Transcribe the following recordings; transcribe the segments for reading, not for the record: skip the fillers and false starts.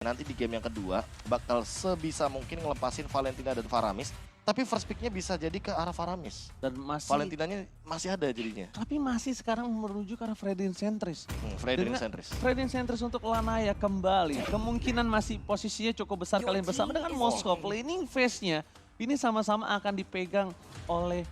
nanti di game yang kedua bakal sebisa mungkin ngelepasin Valentina dan Faramis. Tapi first picknya bisa jadi ke arah Faramis. Dan masih, Valentinanya masih ada jadinya. tapi masih sekarang menuju ke arah Fredin Sentris. Fredin Sentris. Fredin Sentris untuk Lanaya kembali. Kemungkinan masih posisinya cukup besar kalian bersama dengan Moskov. Laning phase-nya ini sama-sama akan dipegang oleh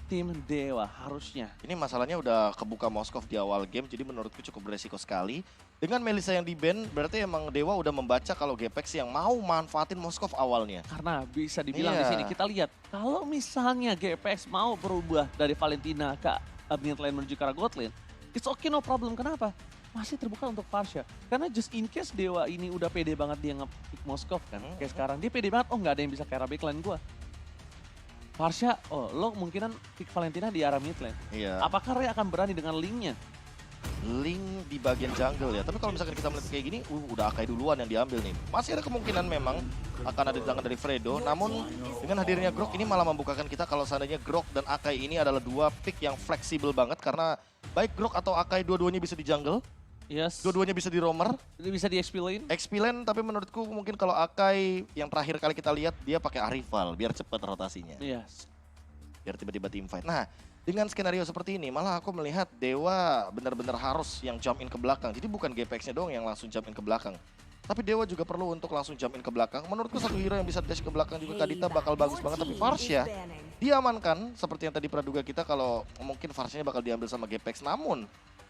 tim Dewa harusnya. Ini masalahnya udah kebuka Moskov di awal game, jadi menurutku cukup beresiko sekali. Dengan Melissa yang di-ban, berarti emang Dewa udah membaca kalau Gpex yang mau manfaatin Moskov awalnya. Karena bisa dibilang di sini, kita lihat kalau misalnya GPX mau berubah dari Valentina ke mid lane menuju ke arah God lane, it's okay, no problem. Kenapa? Masih terbuka untuk Farsha. Karena just in case Dewa ini udah pede banget dia nge-pick Moskov kan. Kayak sekarang dia pede banget, oh nggak ada yang bisa ke arah backline gue. Farsha, oh lo mungkinan pick Valentina di arah mid lane. Iya. Apakah Ray akan berani dengan linknya? Link di bagian jungle ya. Tapi kalau misalkan kita melihat kayak gini, udah Akai duluan yang diambil nih. Masih ada kemungkinan memang akan ada di tangan dari Fredo. Namun dengan hadirnya Grok ini malah membukakan kita kalau seandainya Grok dan Akai ini adalah dua pick yang fleksibel banget. Karena baik Grok atau Akai dua-duanya bisa di jungle. Yes. Dua-duanya bisa di roamer. Bisa di XP lane. XP lane, tapi menurutku mungkin kalau Akai yang terakhir kali kita lihat dia pakai Arival biar cepat rotasinya. Yes. Biar tiba-tiba team fight. Nah, dengan skenario seperti ini, malah aku melihat Dewa benar-benar harus yang jump in ke belakang. Jadi bukan GPX-nya doang yang langsung jump in ke belakang. Tapi Dewa juga perlu untuk langsung jump in ke belakang. Menurutku satu hero yang bisa dash ke belakang juga Kadita bakal bagus banget. Tapi Farsha diamankan seperti yang tadi praduga kita kalau mungkin Farsha bakal diambil sama GPX. Namun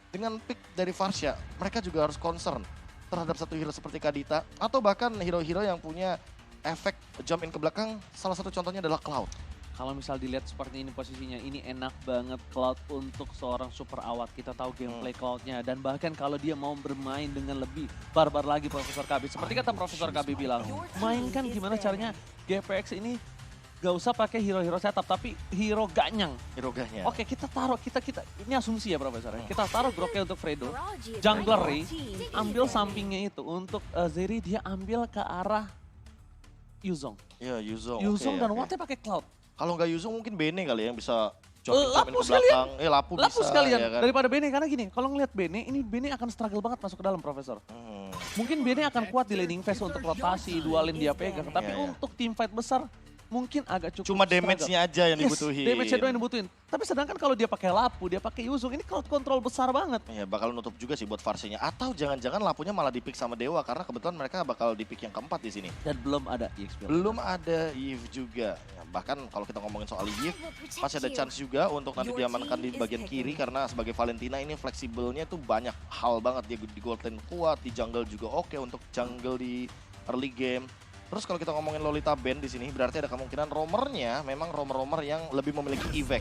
dengan pick dari Farsha, mereka juga harus concern terhadap satu hero seperti Kadita. Atau bahkan hero-hero yang punya efek jump in ke belakang. Salah satu contohnya adalah Cloud. Kalau misal dilihat seperti ini posisinya, ini enak banget Cloud untuk seorang super awat. Kita tahu gameplay Cloud-nya. Dan bahkan kalau dia mau bermain dengan lebih barbar lagi Profesor KB. Seperti kata Profesor KB bilang, mainkan gimana caranya GPX ini gak usah pakai hero-hero setup, tapi hero ganyang. Hero ganyang. Oke, kita taruh, ini asumsi ya Profesor. Kita taruh Groknya untuk Fredo. Jungler Ray, ambil sampingnya itu. Untuk Zeri dia ambil ke arah Yuzong. Iya, Yuzong. Yuzong dan Wattnya pakai Cloud. Kalau nggak Yuzong mungkin Bene kali ya yang bisa Lapu ke sekalian. belakang. Lapu bisa. Sekalian ya kan? daripada Bene. Karena gini, kalau ngelihat Bene, ini Bene akan struggle banget masuk ke dalam Profesor. Mungkin Bene akan kuat di laning phase untuk rotasi, dua lane dia pegang. Tapi untuk team fight besar, mungkin agak cukup Cuma damage-nya aja yang dibutuhin. Damage-nya doang yang dibutuhin. Tapi sedangkan kalau dia pakai Lapu, dia pakai Yuzong, ini crowd control besar banget. Ya bakal nutup juga sih buat Farsha-nya. Atau jangan-jangan Lapunya malah dipick sama Dewa karena kebetulan mereka bakal dipick yang keempat di sini. Dan belum ada EXP. Belum ada Eve juga. Ya, bahkan kalau kita ngomongin soal Eve, masih ada chance juga untuk nanti diamankan di bagian kiri karena sebagai Valentina ini fleksibelnya tuh banyak hal banget. Dia di gold lane kuat, di jungle juga oke untuk jungle di early game. Terus kalau kita ngomongin Lolita Band di sini berarti ada kemungkinan roamernya memang roamer-roamer yang lebih memiliki evac.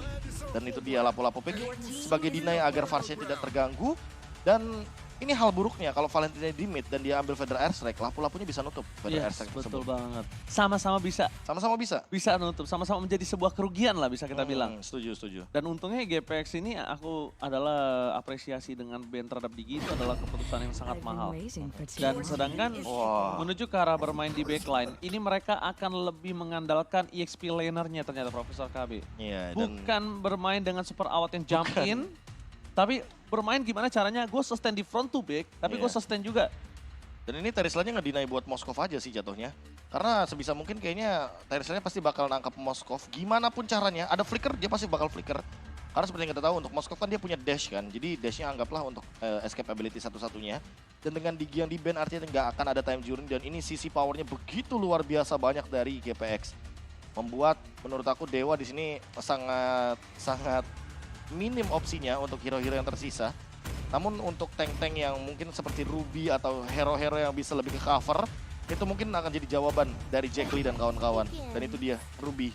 Dan itu dia lapu-lapu pick sebagai deny agar Farsha tidak terganggu. Dan ini hal buruknya kalau Valentina di mid dan dia ambil Feather Airstrike, lapu-lapunya bisa nutup Feather Airstrike betul tersebut. banget. Sama-sama bisa. Sama-sama bisa. Bisa nutup, sama-sama menjadi sebuah kerugian lah bisa kita bilang. Setuju. Dan untungnya GPX ini aku adalah apresiasi dengan band terhadap Digi itu adalah keputusan yang sangat mahal. Dan sedangkan menuju ke arah bermain di backline, ini mereka akan lebih mengandalkan EXP lanernya ternyata Profesor KB. Iya, Bukan bermain dengan super awat yang jump in, tapi bermain gimana caranya gue sustain di front to back, tapi gue sustain juga. Dan ini Terisla-nya nge-deny buat Moskov aja sih jatuhnya. Karena sebisa mungkin kayaknya Terisla-nya pasti bakal nangkap Moskov. Gimana pun caranya, ada flicker dia pasti bakal flicker. Karena seperti yang kita tahu untuk Moskov kan dia punya dash kan. Jadi dashnya anggaplah untuk escape ability satu-satunya. Dan dengan Digi yang di-ban artinya nggak akan ada time journey. Dan ini sisi powernya begitu luar biasa banyak dari GPX. Membuat menurut aku Dewa di sini sangat minim opsinya untuk hero-hero yang tersisa. Namun untuk tank-tank yang mungkin seperti Ruby atau hero-hero yang bisa lebih ke cover, itu mungkin akan jadi jawaban dari Jack Lee dan kawan-kawan. Dan itu dia, Ruby.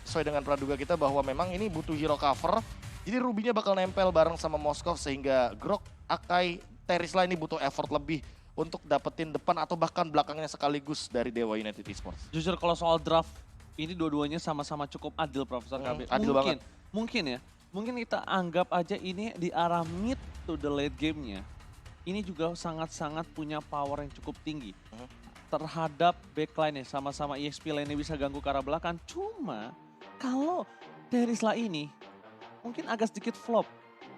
Sesuai dengan praduga kita bahwa memang ini butuh hero cover, jadi Ruby-nya bakal nempel bareng sama Moskov sehingga Grok, Akai, Terisla ini butuh effort lebih untuk dapetin depan atau bahkan belakangnya sekaligus dari Dewa United Esports. Jujur kalau soal draft, ini dua-duanya sama-sama cukup adil Profesor KB. Adil banget. Mungkin kita anggap aja ini di arah mid to the late game-nya. Ini juga sangat-sangat punya power yang cukup tinggi. Terhadap backline-nya, sama-sama EXP lainnya bisa ganggu ke arah belakang. Cuma kalau Terisla ini mungkin agak sedikit flop.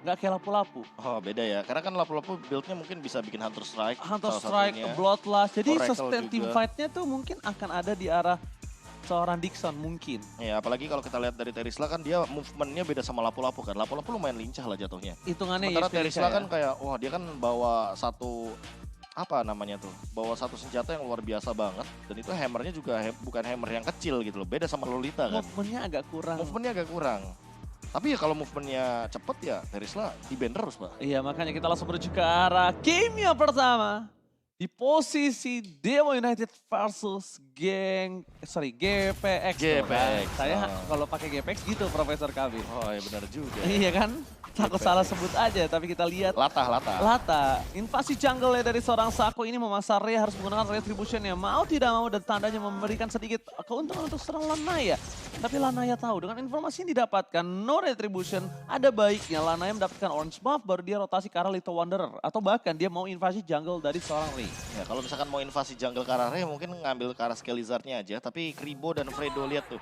nggak kayak lapu-lapu. Oh beda ya, karena kan lapu-lapu build-nya mungkin bisa bikin Hunter Strike. Hunter salah Strike, satunya. Bloodlust, jadi Oracle sustain team juga. fight-nya tuh mungkin akan ada di arah seorang Dixon mungkin. Ya apalagi kalau kita lihat dari Terisla kan dia movement-nya beda sama lapu-lapu kan. Lapu-lapu lumayan lincah lah jatuhnya. Hitungannya Sementara EXP Terisla ya. kan kayak, wah dia kan bawa satu, apa namanya tuh, bawa satu senjata yang luar biasa banget. Dan itu hammernya juga bukan hammer yang kecil gitu loh, beda sama Lolita kan. Movementnya agak kurang. Movementnya agak kurang. Tapi ya kalau movementnya cepet ya Terisla di-ban terus Pak. Iya, makanya kita langsung menuju ke arah game yang pertama. Di posisi Dewa United versus GPX. GPX. Saya kalau pakai GPX gitu Profesor KB. Oh ya benar juga. Iya kan? Takut salah sebut aja, tapi kita lihat Lata. Lata, invasi jungle dari seorang Sako ini memasar Rey harus menggunakan retribution yang mau tidak mau dan tandanya memberikan sedikit keuntungan untuk serang Lanaya. Tapi Lanaya tahu dengan informasi yang didapatkan no retribution, ada baiknya Lanaya mendapatkan orange buff baru dia rotasi ke arah Little Wanderer. Atau bahkan dia mau invasi jungle dari seorang Rey. Ya kalau misalkan mau invasi jungle ke arah Rey mungkin ngambil ke arah Skelizardnya aja. Tapi Kribo dan Fredo lihat tuh.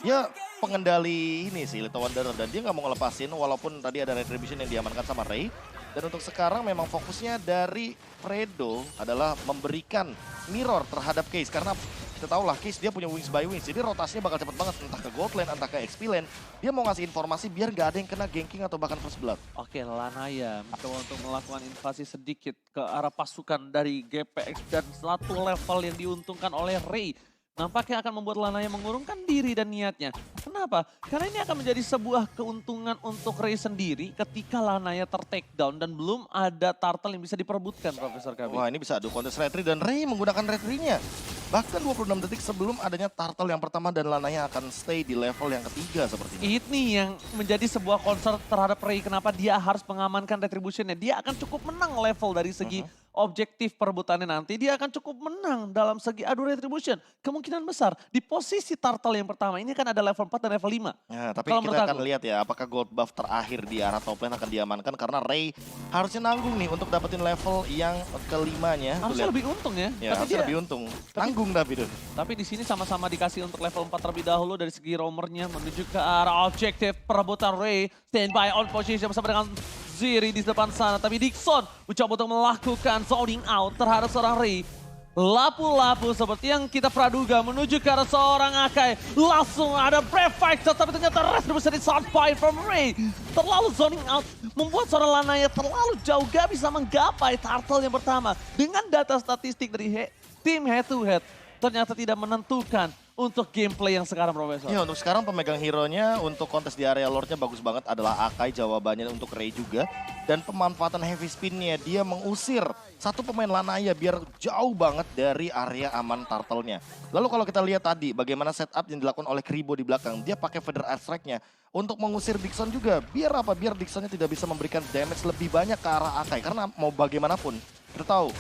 Ya pengendali ini sih Little Wanderer dan dia nggak mau ngelepasin walaupun tadi ada retribution yang diamankan sama Rey. Dan untuk sekarang memang fokusnya dari Fredo adalah memberikan mirror terhadap Case karena kita tahu lah Case dia punya wings by wings jadi rotasinya bakal cepet banget entah ke gold lane entah ke XP lane. Dia mau ngasih informasi biar nggak ada yang kena ganking atau bahkan first blood. Oke, Lanaya mencoba untuk melakukan invasi sedikit ke arah pasukan dari GPX dan satu level yang diuntungkan oleh Rey. Nampaknya akan membuat Lanaya mengurungkan diri dan niatnya. Kenapa? Karena ini akan menjadi sebuah keuntungan untuk Rey sendiri ketika Lanaya ter-take down dan belum ada turtle yang bisa diperebutkan, Profesor KB. Wah ini bisa adu contest retry dan Rey menggunakan retry-nya. Bahkan 26 detik sebelum adanya turtle yang pertama dan Lanaya akan stay di level yang ketiga sepertinya. Ini yang menjadi sebuah concern terhadap Rey. Kenapa dia harus mengamankan retributionnya. Dia akan cukup menang level dari segi objektif perebutannya nanti. Dia akan cukup menang dalam segi adu retribution. Kemungkinan besar di posisi turtle yang pertama ini kan ada level 4 dan level 5. Nah, tapi Kalau kita menurut akan aku. lihat ya apakah gold buff terakhir di arah top lane akan diamankan karena Rey harusnya nanggung nih untuk dapetin level yang kelimanya. Tuh Harusnya lihat. lebih untung ya. Ya, Tapi harusnya dia, lebih untung. Tanggung tapi tuh. tapi di sini sama-sama dikasih untuk level 4 terlebih dahulu dari segi roamernya menuju ke arah objektif perebutan Rey. Standby on position bersama dengan Ziri di depan sana. Tapi Dixon mencoba untuk melakukan zoning out terhadap seorang Rey. Lapu-lapu seperti yang kita praduga menuju ke arah seorang Akai. Langsung ada Brave Fighter tapi ternyata retribution di Sunfire from Rey. Terlalu zoning out membuat seorang Lanaya terlalu jauh gak bisa menggapai turtle yang pertama. Dengan data statistik dari tim head to head ternyata tidak menentukan untuk gameplay yang sekarang, Profesor. Ya untuk sekarang pemegang hero-nya untuk kontes di area lore-nya bagus banget adalah Akai, jawabannya untuk Rey juga. Dan pemanfaatan heavy spin-nya dia mengusir satu pemain Lanaya biar jauh banget dari area aman turtle-nya. Lalu kalau kita lihat tadi bagaimana setup yang dilakukan oleh Kribo di belakang, dia pakai Feather Airstrike-nya untuk mengusir Dixon juga. Biar apa? Biar Dixon-nya tidak bisa memberikan damage lebih banyak ke arah Akai karena mau bagaimanapun kita tahu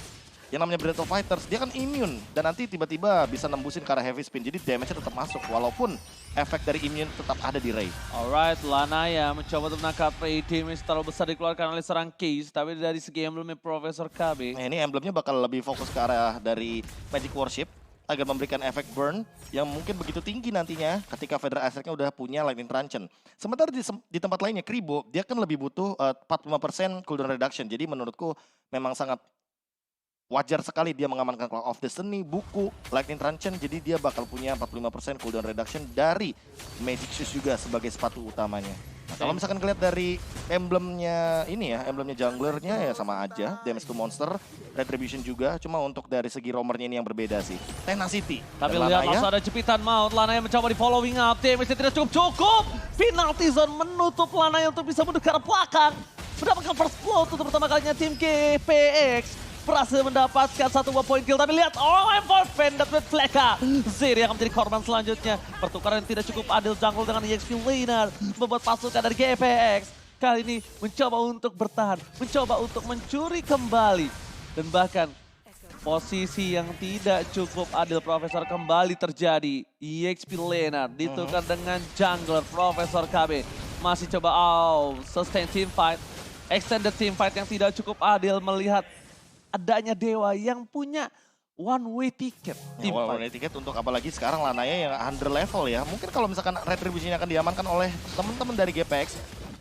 yang namanya Breath of Fighters, dia kan immune. Dan nanti tiba-tiba bisa nembusin ke arah heavy spin. Jadi damage-nya tetap masuk. Walaupun efek dari immune tetap ada di Rey. Alright, Lanaya mencoba untuk menangkap Rey. Damage terlalu besar dikeluarkan oleh serang Case. Tapi dari segi emblemnya Profesor KB. Nah ini emblemnya bakal lebih fokus ke arah dari Magic Worship. Agar memberikan efek burn yang mungkin begitu tinggi nantinya ketika Feather Airstrike-nya udah punya Lightning Truncheon. Sementara di tempat lainnya, Kribo, dia kan lebih butuh 45% cooldown reduction. Jadi menurutku memang sangat wajar sekali dia mengamankan Clock of Destiny, buku, Lightning Truncheon, jadi dia bakal punya 45% cooldown reduction dari Magic Shoes juga sebagai sepatu utamanya. Nah, kalau misalkan kalian dari emblemnya ini ya, emblemnya junglernya ya sama aja, damage to monster, retribution juga, cuma untuk dari segi roamernya ini yang berbeda sih. Tenacity. Tapi Dan lihat Lanaya, langsung ada jepitan maut. Lanaya mencoba di following up. Damage-nya tidak cukup. Penalty zone menutup Lanaya untuk bisa mundur ke arah belakang. Mendapatkan first blow untuk pertama kalinya tim GPX. Berhasil mendapatkan satu buah poin kill. Tapi lihat, lempar Vendetta with Fleka. Ziri akan menjadi korban selanjutnya. Pertukaran yang tidak cukup adil jungle dengan EXP laner. Membuat pasukan dari GPX kali ini mencoba untuk bertahan. Mencoba untuk mencuri kembali. Dan bahkan posisi yang tidak cukup adil Profesor kembali terjadi. EXP laner ditukar dengan jungler Profesor KB. Masih coba sustain team fight. Extended team fight yang tidak cukup adil melihat adanya Dewa yang punya one way ticket. ya, one way ticket untuk apalagi sekarang Lanaya yang under level ya. Mungkin kalau misalkan retribution akan diamankan oleh teman-teman dari GPX,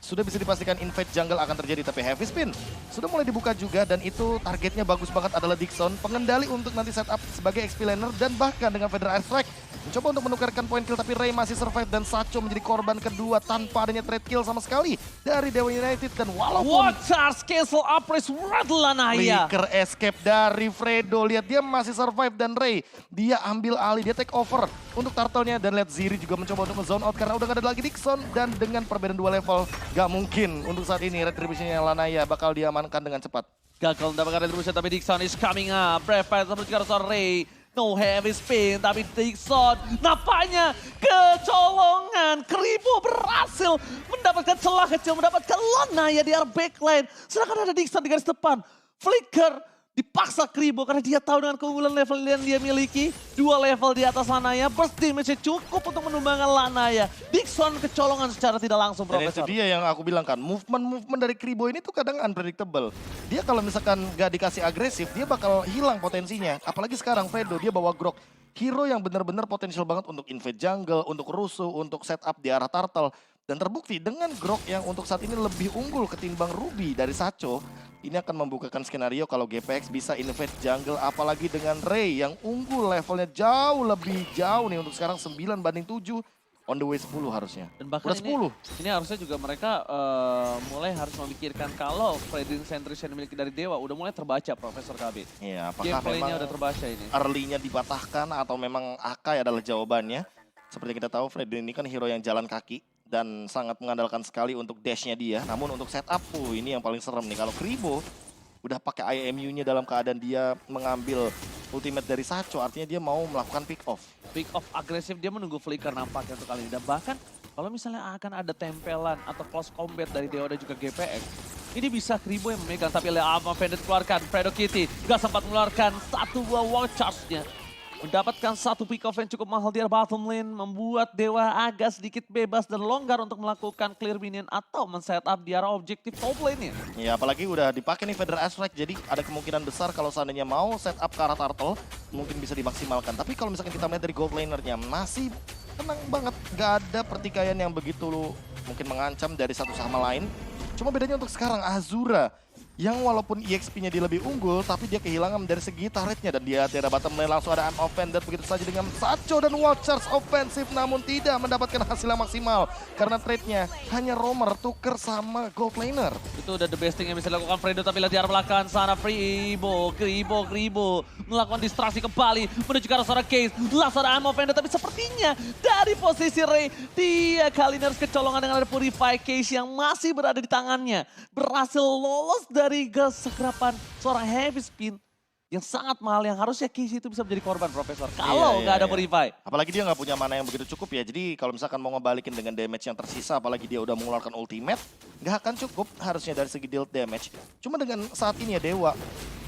sudah bisa dipastikan invade jungle akan terjadi, tapi heavy spin sudah mulai dibuka juga dan itu targetnya bagus banget adalah Dixon, pengendali untuk nanti setup sebagai XP laner dan bahkan dengan Federal Airstrike mencoba untuk menukarkan poin kill, tapi Ray masih survive dan Sacho menjadi korban kedua tanpa adanya trade kill sama sekali dari Dewa United. Dan walaupun Watchers cancel uprise Red Lanaya. flicker escape dari Fredo, lihat dia masih survive dan Ray dia ambil alih, dia take over untuk turtle-nya dan lihat Ziri juga mencoba untuk nge-zone out karena udah gak ada lagi Dixon dan dengan perbedaan 2 level gak mungkin untuk saat ini retribution-nya Lanaya bakal diamankan dengan cepat. Gagal mendapatkan retribution tapi Dixon is coming up. Brave Fight sama juga seorang Ray. No heavy spin tapi Dixon nampaknya kecolongan. Kribo berhasil mendapatkan celah kecil, mendapatkan Lanaya di arah backline. Sedangkan ada Dixon di garis depan. Flicker dipaksa Kribo karena dia tahu dengan keunggulan level yang dia miliki. 2 level di atas Lanaya, burst damage cukup untuk menumbangkan Lanaya. Dixon kecolongan secara tidak langsung, Dan Profesor. itu dia yang aku bilang kan, movement dari Kribo ini tuh kadang unpredictable. Dia kalau misalkan gak dikasih agresif, dia bakal hilang potensinya. Apalagi sekarang Fredo, dia bawa Grok. Hero yang benar-benar potensial banget untuk invade jungle, untuk rusuh, untuk setup di arah turtle. Dan terbukti dengan Grok yang untuk saat ini lebih unggul ketimbang Ruby dari Sacho, ini akan membukakan skenario kalau GPX bisa invade jungle, apalagi dengan Ray yang unggul levelnya jauh lebih jauh nih untuk sekarang 9 banding 7. On the way 10 harusnya. Dan bahkan Udah 10. ini harusnya juga mereka mulai harus memikirkan kalau Fredin Centris yang dimiliki dari Dewa udah mulai terbaca, Profesor KB. Iya, apakah Gameplaynya memang udah terbaca ini. early-nya dipatahkan atau memang Akai adalah jawabannya. Seperti kita tahu Fredin ini kan hero yang jalan kaki dan sangat mengandalkan sekali untuk dash-nya dia. Namun untuk setup, ini yang paling serem nih. Kalau Kribo udah pakai IMU-nya dalam keadaan dia mengambil ultimate dari Sacho, artinya dia mau melakukan pick off. Pick off agresif, dia menunggu flicker nampaknya untuk kali ini. Dan bahkan kalau misalnya akan ada tempelan atau close combat dari Dewa dan juga GPX, ini bisa Kribo yang memegang. Tapi Leama Vended keluarkan, Fredo Kitty gak sempat mengeluarkan 1-2 wall charge-nya. Mendapatkan 1 pick off yang cukup mahal di bottom lane, membuat Dewa agak sedikit bebas dan longgar untuk melakukan clear minion atau men-setup di arah objektif top lane-nya. Ya apalagi udah dipakai nih Federal Airstrike, jadi ada kemungkinan besar kalau seandainya mau setup ke arah turtle, mungkin bisa dimaksimalkan. Tapi kalau misalkan kita melihat dari gold laner-nya, masih tenang banget, gak ada pertikaian yang begitu mungkin mengancam dari satu sama lain. Cuma bedanya untuk sekarang Azura, yang walaupun EXP-nya dia lebih unggul, tapi dia kehilangan dari segi turret-nya. Dan dia tidak bottom lane, langsung ada unoffended begitu saja dengan Sacho dan Watchers offensif, namun tidak mendapatkan hasil yang maksimal. Karena trade-nya hanya roamer tuker sama gold laner. Itu udah the best thing yang bisa dilakukan Fredo, tapi lihat di arah belakang sana Kribo melakukan distraksi kembali menuju ke arah seorang Case. Langsung ada unoffended, tapi sepertinya dari posisi Ray, dia kali ini harus kecolongan dengan ada Purify. Case yang masih berada di tangannya berhasil lolos dari segerapan seorang heavy spin yang sangat mahal, yang harusnya Case itu bisa menjadi korban, Profesor. Kalau nggak ada Purify. Apalagi dia nggak punya mana yang begitu cukup ya. Jadi kalau misalkan mau ngebalikin dengan damage yang tersisa, apalagi dia udah mengeluarkan ultimate, nggak akan cukup harusnya dari segi deal damage. Cuma dengan saat ini ya Dewa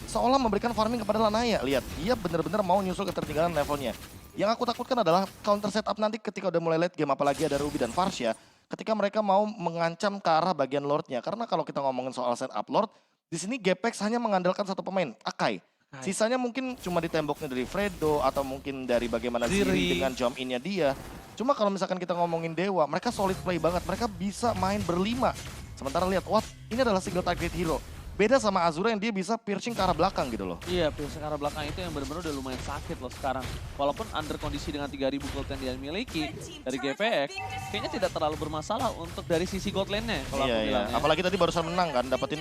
seolah memberikan farming kepada Lanaya. Lihat, dia benar-benar mau nyusul ketertinggalan levelnya. Yang aku takutkan adalah counter setup nanti ketika udah mulai late game, apalagi ada Ruby dan Farsha, ketika mereka mau mengancam ke arah bagian Lordnya. Karena kalau kita ngomongin soal setup Lord, di sini GPX hanya mengandalkan satu pemain, Akai. Sisanya mungkin cuma di temboknya dari Fredo atau mungkin dari bagaimana Ziri dengan jump in-nya dia. Cuma kalau misalkan kita ngomongin Dewa, mereka solid play banget. Mereka bisa main berlima. Sementara lihat, ini adalah single target hero. Beda sama Azura yang dia bisa piercing ke arah belakang gitu loh. Iya, piercing ke arah belakang itu yang benar-benar udah lumayan sakit loh sekarang. Walaupun under kondisi dengan 3.000 gold yang dia miliki dari GPX, kayaknya tidak terlalu bermasalah untuk dari sisi gold lane-nya kalau aku bilang. Ya. Apalagi tadi barusan menang kan, dapetin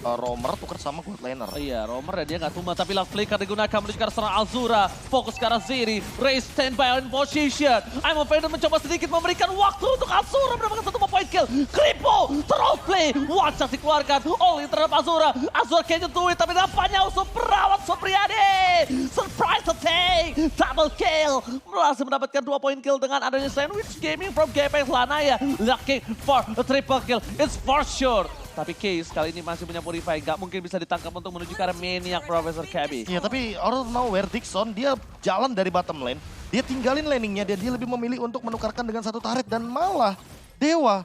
roamer tuker sama gold laner. Iya, roamer dia nggak tumbang, tapi last flicker digunakan menuju ke arah seorang Azura. Fokus ke arah Ziri, Ray standby on position. I'm offended mencoba sedikit memberikan waktu untuk Azura mendapatkan 1 point kill. Kripo, throw play, Watchers dikeluarkan, all-in terhadap Azura. Azura kayaknya do it, tapi nampaknya Uso perawat Supriyadi. Surprise attack, double kill. Berhasil mendapatkan 2 point kill dengan adanya sandwich gaming from GPX Lanaya. Looking for a triple kill, it's for sure. Tapi Case kali ini masih punya Purify, gak mungkin bisa ditangkap untuk menuju ke arah Maniac, Profesor Cabby. Iya, tapi out of nowhere Dixon, dia jalan dari bottom lane, dia tinggalin laningnya, dia lebih memilih untuk menukarkan dengan 1 turret dan malah Dewa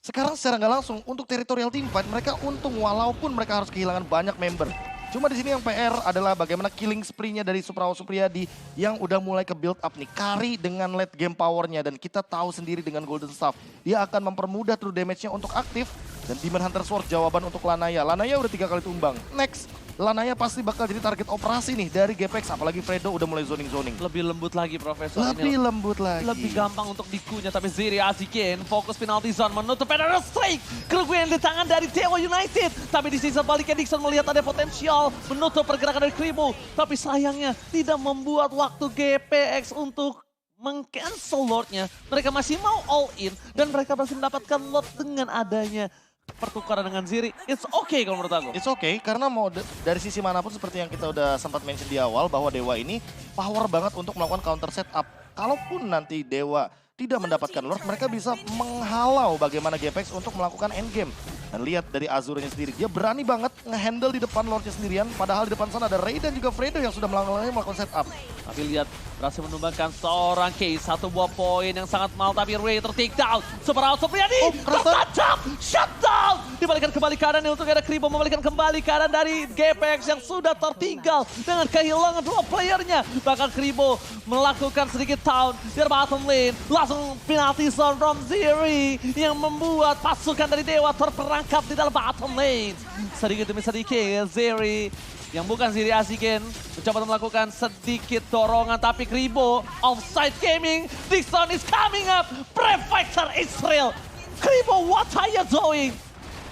sekarang secara nggak langsung untuk territorial team fight mereka untung walaupun mereka harus kehilangan banyak member. Cuma di sini yang PR adalah bagaimana killing spree-nya dari Suprawo Supriyadi yang udah mulai ke build up nih. Carry dengan late game power-nya dan kita tahu sendiri dengan Golden Staff. Dia akan mempermudah true damage-nya untuk aktif. Dan Demon Hunter Sword jawaban untuk Lanaya. Lanaya udah 3 kali tumbang. Next, Lanaya pasti bakal jadi target operasi nih dari GPX. Apalagi Fredo udah mulai zoning-zoning. Lebih lembut lagi Profesor. Lebih lembut lagi. Lebih gampang untuk dikunya, tapi Ziri Azikin fokus penalty zone menutup Federal Strike. Kerugian di tangan dari Dewa United. Tapi di sisi baliknya Dixon melihat ada potensial menutup pergerakan dari Kribo. Tapi sayangnya tidak membuat waktu GPX untuk meng-cancel Lordnya. Mereka masih mau all in dan mereka masih mendapatkan Lord dengan adanya pertukaran dengan Ziri. It's okay kalau menurut aku. It's okay, karena mau dari sisi manapun seperti yang kita udah sempat mention di awal bahwa Dewa ini power banget untuk melakukan counter setup. Kalaupun nanti Dewa tidak mendapatkan Lord, mereka bisa menghalau bagaimana GPX untuk melakukan endgame. Dan lihat dari Azurnya sendiri, dia berani banget nge-handle di depan Lordnya sendirian. Padahal di depan sana ada Ray dan juga Fredo yang sudah melakukan setup. Tapi lihat, berhasil menumbangkan seorang case. Satu buah poin yang sangat mahal, tapi Ray ter-take down. Suprawo Supriyadi, tertancap, shutdown. Dibalikan kembali kanan untuk ada Kribo membalikan kembali kanan dari GPX yang sudah tertinggal dengan kehilangan 2 playernya. Bahkan Kribo melakukan sedikit down di bottom lane. Langsung penalty zone from Ziri yang membuat pasukan dari Dewa terperangkap di dalam bottom lane. Sedikit demi sedikit Ziri yang bukan Ziri Azikin mencoba untuk melakukan sedikit dorongan, tapi Kribo offside gaming. Dixon is coming up. Prefector Israel. Kribo, what are you doing?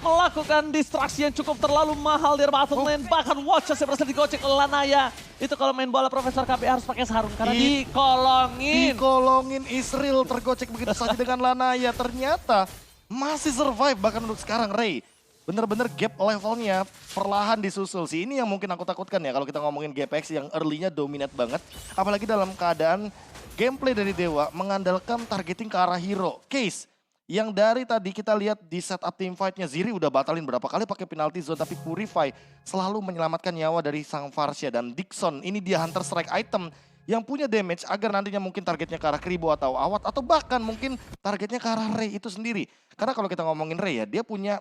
Melakukan distraksi yang cukup terlalu mahal di bottom lane. Bahkan Watchers yang berhasil digocek oleh Lanaya. Itu kalau main bola Profesor KB harus pakai sarung karena dikolongin. Dikolongin Israel tergocek begitu saja dengan Lanaya. Ternyata masih survive bahkan untuk sekarang Ray. Bener-bener gap levelnya perlahan disusul sih. Ini yang mungkin aku takutkan ya kalau kita ngomongin GPX yang early-nya dominate banget. Apalagi dalam keadaan gameplay dari Dewa mengandalkan targeting ke arah hero. Case yang dari tadi kita lihat di setup team fight-nya Ziri udah batalin berapa kali pakai penalty zone. Tapi Purify selalu menyelamatkan nyawa dari sang Varsha. Dan Dixon ini dia Hunter Strike item yang punya damage agar nantinya mungkin targetnya ke arah Kribo atau Awat. Atau bahkan mungkin targetnya ke arah Ray itu sendiri. Karena kalau kita ngomongin Ray ya, dia punya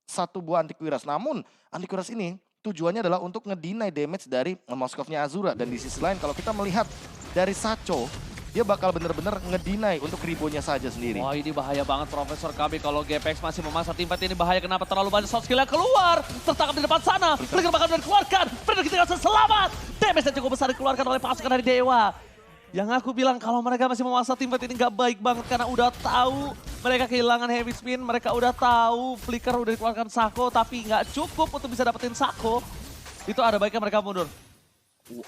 satu buah antivirus. Namun antivirus ini tujuannya adalah untuk ngedinai damage dari Moskovnya Azura. Dan di sisi lain kalau kita melihat dari Sacho, dia bakal bener-bener ngedinai untuk Kribonya saja sendiri. Wah, ini bahaya banget Profesor KB kalau GPX masih memaksa tim fight ini. Bahaya kenapa terlalu banyak soft skill yang keluar. Tertangkap di depan sana. Flicker bakal dikeluarkan. Fredo kita selamat. Damage yang cukup besar dikeluarkan oleh pasukan dari Dewa. Yang aku bilang kalau mereka masih memaksa tim fight ini gak baik banget karena udah tahu mereka kehilangan heavy spin, mereka udah tahu Flicker udah dikeluarkan Sako tapi gak cukup untuk bisa dapetin Sako. Itu ada baiknya mereka mundur.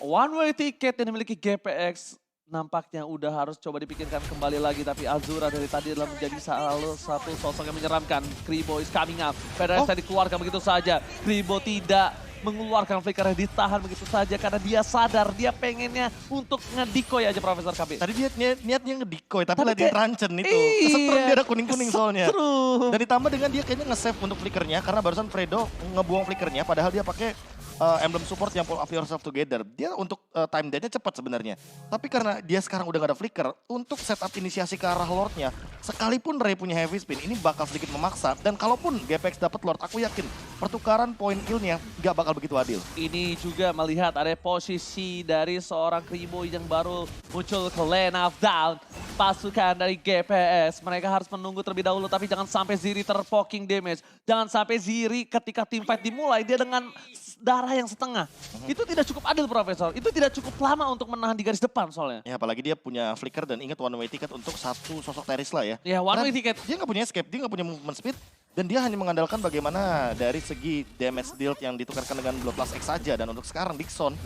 One way ticket yang dimiliki GPX nampaknya udah harus coba dipikirkan kembali lagi, tapi Azura dari tadi adalah menjadi salah satu sosok yang menyeramkan. Kribo is coming up, Federer dikeluarkan begitu saja. Kribo tidak mengeluarkan flicker ditahan begitu saja karena dia sadar dia pengennya untuk ngedikoy aja Profesor KB. Tadi dia niatnya ngedikoy tapi lah dia kayak- rancen itu. Iya, Kesetrum dia ada kuning-kuning soalnya. kesetrum. Dan ditambah dengan dia kayaknya nge-save untuk flickernya karena barusan Fredo ngebuang flickernya padahal dia pakai emblem support yang pull up yourself together. Dia untuk time dead-nya cepat sebenarnya. Tapi karena dia sekarang udah gak ada flicker, untuk setup inisiasi ke arah Lordnya, sekalipun Ray punya heavy spin, ini bakal sedikit memaksa. Dan kalaupun GPX dapat Lord, aku yakin pertukaran poin kill-nya gak bakal begitu adil. Ini juga melihat ada posisi dari seorang Kribo yang baru muncul ke lane of down. Pasukan dari GPS, mereka harus menunggu terlebih dahulu tapi jangan sampai Ziri terpoking damage. Jangan sampai Ziri ketika team fight dimulai dia dengan darah yang setengah. Itu tidak cukup adil Profesor, itu tidak cukup lama untuk menahan di garis depan soalnya. Ya apalagi dia punya flicker dan ingat one way ticket untuk satu sosok Terisla ya. Ya one way Karena ticket. Dia nggak punya escape, dia nggak punya movement speed. Dan dia hanya mengandalkan bagaimana dari segi damage dealt yang ditukarkan dengan Bloodlust X saja. Dan untuk sekarang Dixon,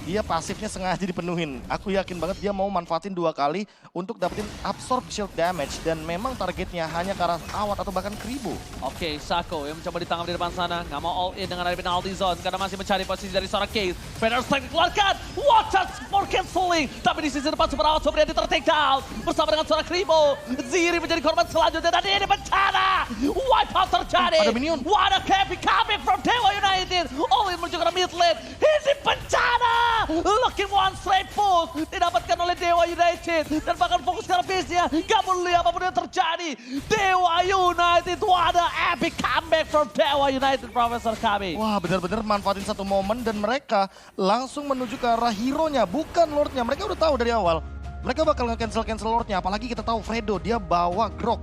dia pasifnya sengaja dipenuhin. Aku yakin banget dia mau manfaatin 2 kali untuk dapetin absorb shield damage. Dan memang targetnya hanya ke arah Awat atau bahkan Kribo. Oke, Sako yang mencoba ditangkap di depan sana. Nggak mau all in dengan ada penalty zone karena masih mencari posisi dari seorang Case. Federer Strike dikeluarkan. Watch out for cancelling. Tapi di sisi depan Suprawo Supriyadi ter-take down. Bersama dengan seorang Kribo. Ziri menjadi korban selanjutnya dan ini bencana. Wipe out terjadi. Ada minion. What a cappy coming from Dewa United. All in menuju ke mid lane. Ini bencana. looking one straight push. Didapatkan oleh Dewa United. Dan bahkan fokus ke base-nya. Gak peduli apapun yang terjadi. Dewa United, what a epic comeback from Dewa United, Profesor Kami. Wah, benar-benar manfaatin satu momen dan mereka langsung menuju ke arah hero-nya, bukan Lord-nya. Mereka udah tahu dari awal. Mereka bakal nge-cancel Lord-nya, apalagi kita tahu Fredo, dia bawa Grok.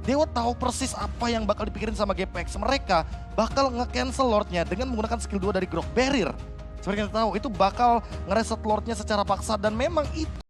Dewa tahu persis apa yang bakal dipikirin sama GPX. Mereka bakal nge-cancel Lord-nya dengan menggunakan skill 2 dari Grok Barrier. Seperti yang kita tahu, itu bakal ngereset Lord-nya secara paksa dan memang itu